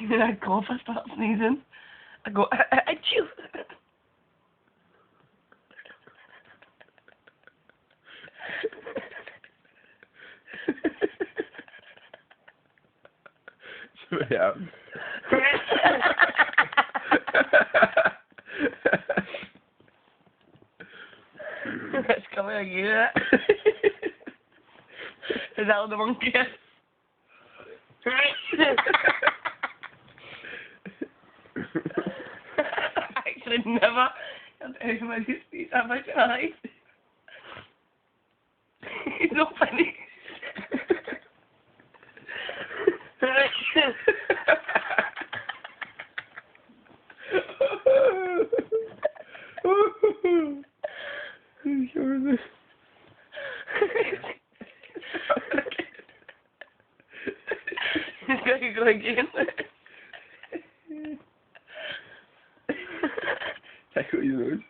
And then I cough, I start sneezing. I go, achoo. Ja. Das kann man ja jeder. Dezelfde monkey. Actually, never had anybody speak that much nice. It's not funny. He's going to go again. Kijk hoe je doet.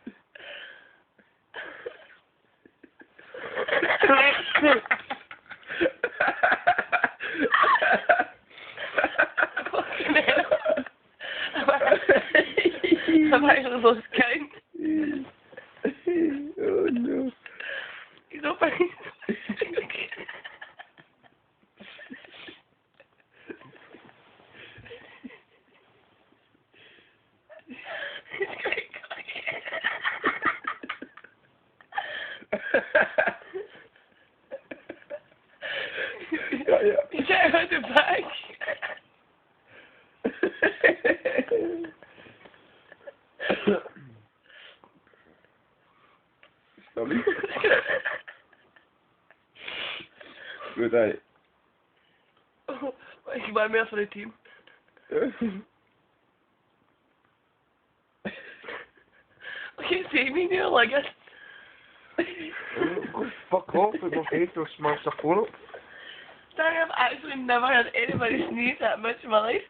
Fucking hell. I'm actually lost count. Oh no. He's not funny. Ja, ja. You can't hold it back. Sorry. Goed, hey. Oh, ik ben meer van het team. Okay, see me now, like it. Fuck off, ik mag even door smaak gewoon op. Sorry, I've actually never had anybody sneeze that much in my life.